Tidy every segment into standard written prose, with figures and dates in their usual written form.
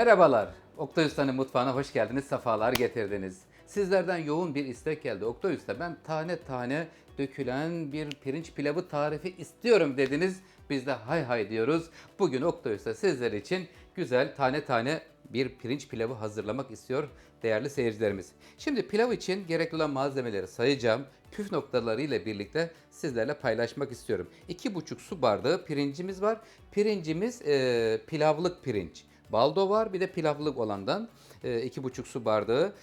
Merhabalar. Oktay Usta'nın mutfağına hoş geldiniz, sefalar getirdiniz. Sizlerden yoğun bir istek geldi. Oktay Usta, ben tane tane dökülen bir pirinç pilavı tarifi istiyorum dediniz. Biz de hay hay diyoruz. Bugün Oktay Usta sizler için güzel tane tane bir pirinç pilavı hazırlamak istiyor değerli seyircilerimiz. Şimdi pilav için gerekli olan malzemeleri sayacağım. Püf noktaları ile birlikte sizlerle paylaşmak istiyorum. 2,5 su bardağı pirincimiz var. Pirincimiz pilavlık pirinç. Baldo var, bir de pilavlık olandan 2,5 su bardağı.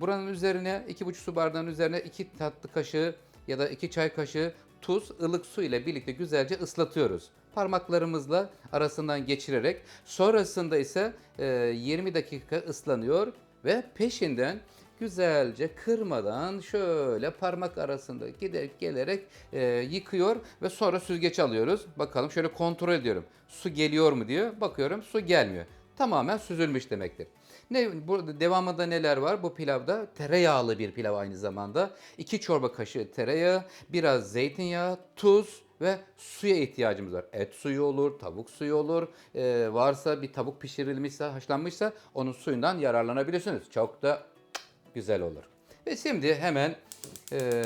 Buranın üzerine 2,5 su bardağının üzerine 2 tatlı kaşığı ya da 2 çay kaşığı tuz, ılık su ile birlikte güzelce ıslatıyoruz. Parmaklarımızla arasından geçirerek, sonrasında ise 20 dakika ıslanıyor ve peşinden güzelce kırmadan şöyle parmak arasında giderek gelerek yıkıyor ve sonra süzgeç alıyoruz. Bakalım, şöyle kontrol ediyorum. Su geliyor mu diye bakıyorum, su gelmiyor. Tamamen süzülmüş demektir. Burada devamında neler var? Bu pilavda tereyağlı bir pilav aynı zamanda. 2 çorba kaşığı tereyağı, biraz zeytinyağı, tuz ve suya ihtiyacımız var. Et suyu olur, tavuk suyu olur. Varsa bir tavuk pişirilmişse, haşlanmışsa onun suyundan yararlanabilirsiniz. Çok da güzel olur. Ve şimdi hemen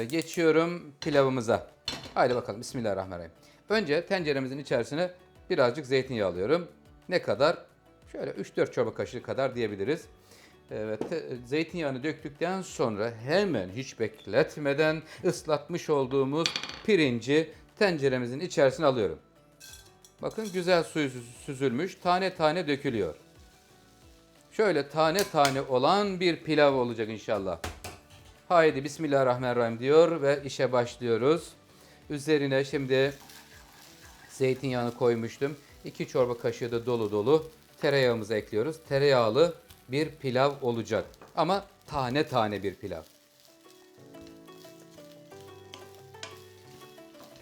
geçiyorum pilavımıza. Haydi bakalım, Bismillahirrahmanirrahim. Önce tenceremizin içerisine birazcık zeytinyağı alıyorum. Ne kadar? Şöyle 3-4 çorba kaşığı kadar diyebiliriz. Evet, zeytinyağını döktükten sonra hemen hiç bekletmeden ıslatmış olduğumuz pirinci tenceremizin içerisine alıyorum. Bakın, güzel suyu süzülmüş, tane tane dökülüyor. Şöyle tane tane olan bir pilav olacak inşallah. Haydi Bismillahirrahmanirrahim diyor ve işe başlıyoruz. Üzerine şimdi zeytinyağını koymuştum. 2 çorba kaşığı da dolu dolu tereyağımızı ekliyoruz. Tereyağlı bir pilav olacak. Ama tane tane bir pilav.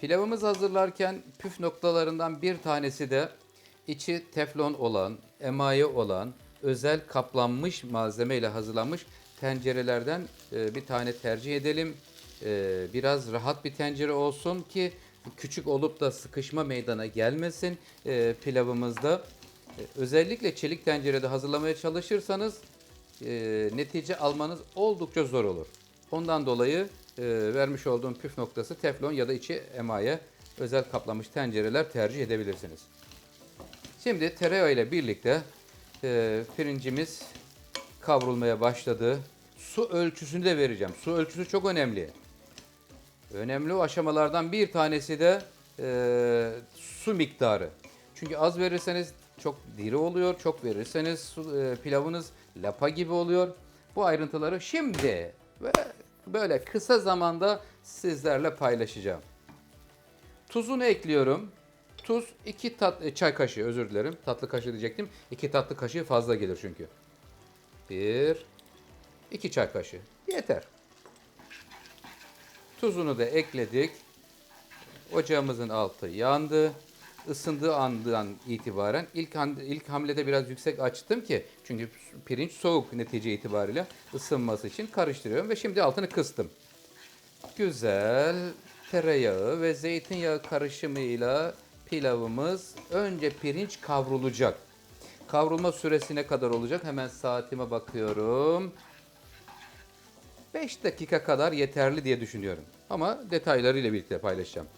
Pilavımızı hazırlarken püf noktalarından bir tanesi de içi teflon olan, emaye olan, özel kaplanmış malzeme ile hazırlanmış tencerelerden bir tane tercih edelim. Biraz rahat bir tencere olsun ki küçük olup da sıkışma meydana gelmesin pilavımızda. Özellikle çelik tencerede hazırlamaya çalışırsanız netice almanız oldukça zor olur. Ondan dolayı vermiş olduğum püf noktası teflon ya da içi emaye özel kaplamış tencereler tercih edebilirsiniz. Şimdi tereyağı ile birlikte pirincimiz kavrulmaya başladı. Su ölçüsünü de vereceğim. Su ölçüsü çok önemli. Önemli o aşamalardan bir tanesi de su miktarı. Çünkü az verirseniz çok diri oluyor, çok verirseniz pilavınız lapa gibi oluyor. Bu ayrıntıları şimdi ve böyle kısa zamanda sizlerle paylaşacağım. Tuzunu ekliyorum. Tuz 2 çay kaşığı, özür dilerim. Tatlı kaşığı diyecektim. 2 tatlı kaşığı fazla gelir çünkü. 2 çay kaşığı. Yeter. Tuzunu da ekledik. Ocağımızın altı yandı. Isındığı andan itibaren ilk hamlede biraz yüksek açtım ki çünkü pirinç soğuk netice itibariyle ısınması için karıştırıyorum ve şimdi altını kıstım. Güzel tereyağı ve zeytinyağı karışımıyla pilavımız, önce pirinç kavrulacak. Kavrulma süresi ne kadar olacak? Hemen saatime bakıyorum. 5 dakika kadar yeterli diye düşünüyorum. Ama detaylarıyla birlikte paylaşacağım.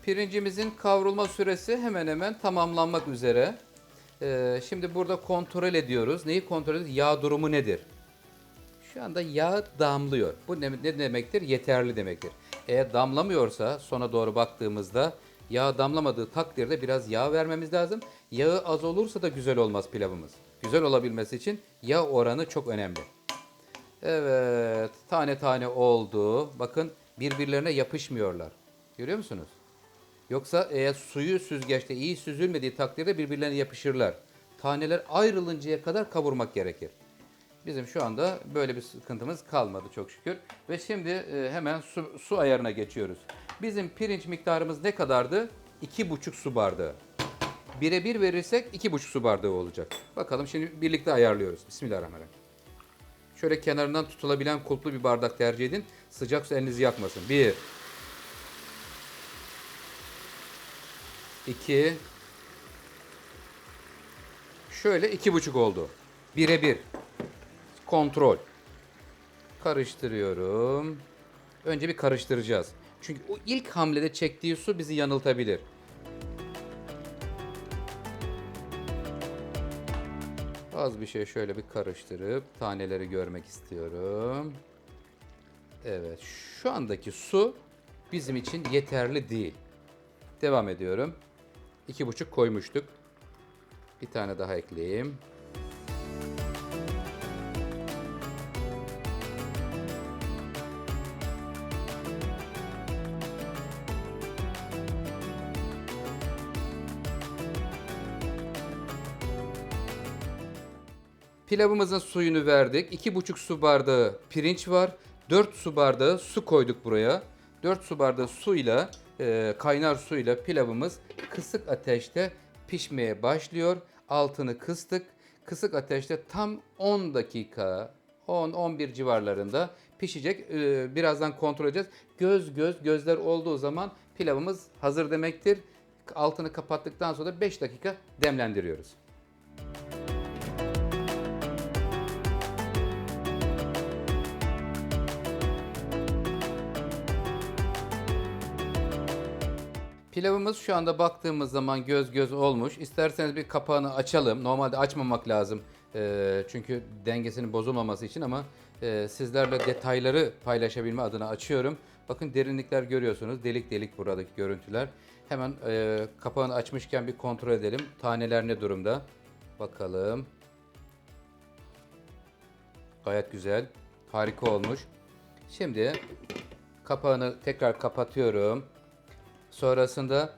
Pirincimizin kavrulma süresi hemen hemen tamamlanmak üzere. Şimdi burada kontrol ediyoruz. Neyi kontrol ediyoruz? Yağ durumu nedir? Şu anda yağ damlıyor. Bu ne demektir? Yeterli demektir. Eğer damlamıyorsa sona doğru baktığımızda yağ damlamadığı takdirde biraz yağ vermemiz lazım. Yağı az olursa da güzel olmaz pilavımız. Güzel olabilmesi için yağ oranı çok önemli. Evet, tane tane oldu. Bakın, birbirlerine yapışmıyorlar. Görüyor musunuz? Yoksa eğer suyu süzgeçte iyi süzülmediği takdirde birbirlerine yapışırlar. Taneler ayrılıncaya kadar kavurmak gerekir. Bizim şu anda böyle bir sıkıntımız kalmadı çok şükür. Ve şimdi hemen su ayarına geçiyoruz. Bizim pirinç miktarımız ne kadardı? 2,5 su bardağı. Birebir verirsek 2,5 su bardağı olacak. Bakalım, şimdi birlikte ayarlıyoruz. Bismillahirrahmanirrahim. Şöyle kenarından tutulabilen kulplu bir bardak tercih edin. Sıcak su elinizi yakmasın. 1 2 Şöyle 2,5 oldu. 1'e 1. Kontrol. Karıştırıyorum. Önce bir karıştıracağız. Çünkü o ilk hamlede çektiği su bizi yanıltabilir. Az bir şey şöyle bir karıştırıp taneleri görmek istiyorum. Evet, şu andaki su bizim için yeterli değil. Devam ediyorum. 2,5 koymuştuk. Bir tane daha ekleyeyim. Pilavımızın suyunu verdik. 2,5 su bardağı pirinç var. 4 su bardağı su koyduk buraya. 4 su bardağı suyla, kaynar suyla pilavımız kısık ateşte pişmeye başlıyor. Altını kıstık. Kısık ateşte tam 10 dakika, 10-11 civarlarında pişecek. Birazdan kontrol edeceğiz. Gözler olduğu zaman pilavımız hazır demektir. Altını kapattıktan sonra 5 dakika demlendiriyoruz. Pilavımız şu anda baktığımız zaman göz olmuş. İsterseniz bir kapağını açalım. Normalde açmamak lazım. Çünkü dengesinin bozulmaması için ama sizlerle detayları paylaşabilme adına açıyorum. Bakın derinlikler görüyorsunuz. Delik delik buradaki görüntüler. Hemen kapağını açmışken bir kontrol edelim. Taneler ne durumda? Bakalım. Gayet güzel. Harika olmuş. Şimdi kapağını tekrar kapatıyorum. Sonrasında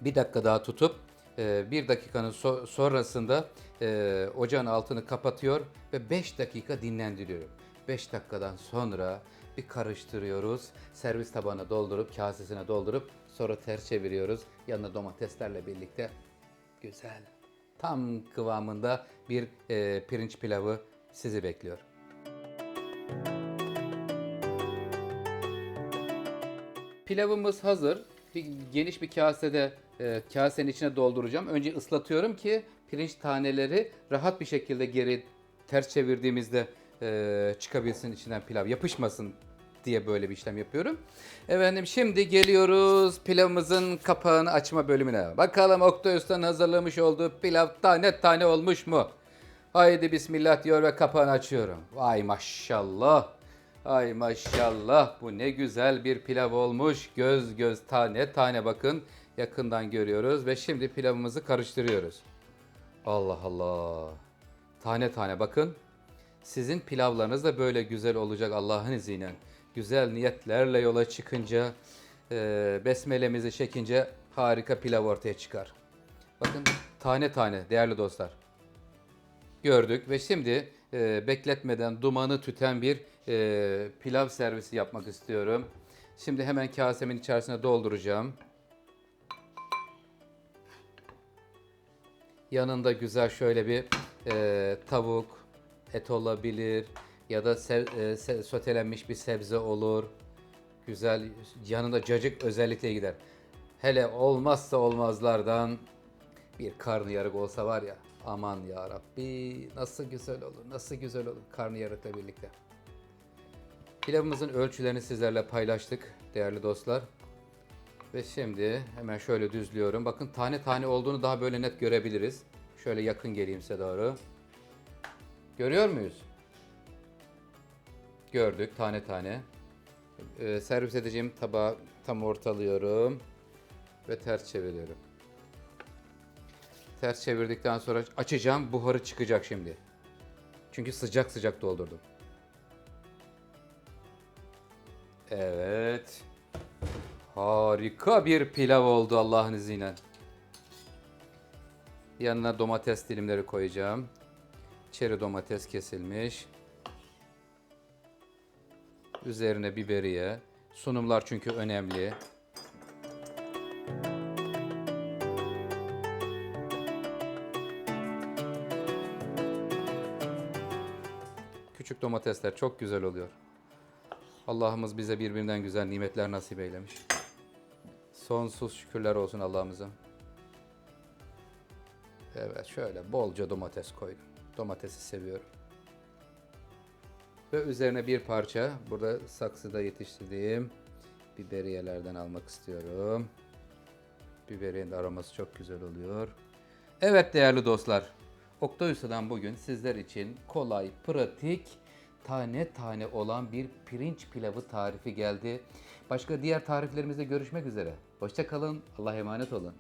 bir dakika daha tutup 1 dakikanın sonrasında ocağın altını kapatıyor ve 5 dakika dinlendiriyorum. 5 dakikadan sonra bir karıştırıyoruz. Servis tabağına doldurup kasesine doldurup sonra ters çeviriyoruz. Yanına domateslerle birlikte güzel, tam kıvamında bir pirinç pilavı sizi bekliyor. Pilavımız hazır. Geniş bir kasede kasenin içine dolduracağım. Önce ıslatıyorum ki pirinç taneleri rahat bir şekilde geri ters çevirdiğimizde çıkabilsin içinden, pilav yapışmasın diye böyle bir işlem yapıyorum. Efendim şimdi geliyoruz pilavımızın kapağını açma bölümüne. Bakalım Oktay Usta'nın hazırlamış olduğu pilav tane tane olmuş mu? Haydi bismillah diyor ve kapağını açıyorum. Vay maşallah. Ay maşallah, bu ne güzel bir pilav olmuş. Göz tane tane, bakın yakından görüyoruz ve şimdi pilavımızı karıştırıyoruz. Allah Allah. Tane tane bakın. Sizin pilavlarınız da böyle güzel olacak Allah'ın izniyle. Güzel niyetlerle yola çıkınca, besmelemizi çekince harika pilav ortaya çıkar. Bakın tane tane değerli dostlar. Gördük ve şimdi bekletmeden dumanı tüten bir pilav servisi yapmak istiyorum. Şimdi hemen kasemin içerisine dolduracağım. Yanında güzel şöyle bir tavuk, et olabilir ya da sotelenmiş bir sebze olur. Güzel, yanında cacık özellikle gider. Hele olmazsa olmazlardan bir karnıyarık olsa var ya, aman ya Rabbi, nasıl güzel olur, nasıl güzel olur karnıyarıkla birlikte. Pilavımızın ölçülerini sizlerle paylaştık değerli dostlar. Ve şimdi hemen şöyle düzlüyorum. Bakın tane tane olduğunu daha böyle net görebiliriz. Şöyle yakın geleyim size doğru. Görüyor muyuz? Gördük tane tane. Servis edeceğim tabağı tam ortalıyorum. Ve ters çeviriyorum. Ters çevirdikten sonra açacağım. Buharı çıkacak şimdi. Çünkü sıcak sıcak doldurdum. Evet. Harika bir pilav oldu Allah'ın izniyle. Yanına domates dilimleri koyacağım. Çeri domates kesilmiş. Üzerine biberiye. Sunumlar çünkü önemli. küçük domatesler çok güzel oluyor. Allah'ımız bize birbirinden güzel nimetler nasip eylemiş. Sonsuz şükürler olsun Allah'ımıza. Evet, şöyle bolca domates koydum. Domatesi seviyorum. Ve üzerine bir parça burada saksıda yetiştirdiğim biberiyelerden almak istiyorum. Biberiyenin de aroması çok güzel oluyor. Evet değerli dostlar, Oktay Usta'dan bugün sizler için kolay, pratik, tane tane olan bir pirinç pilavı tarifi geldi. Başka diğer tariflerimizde görüşmek üzere. Hoşça kalın, Allah'a emanet olun.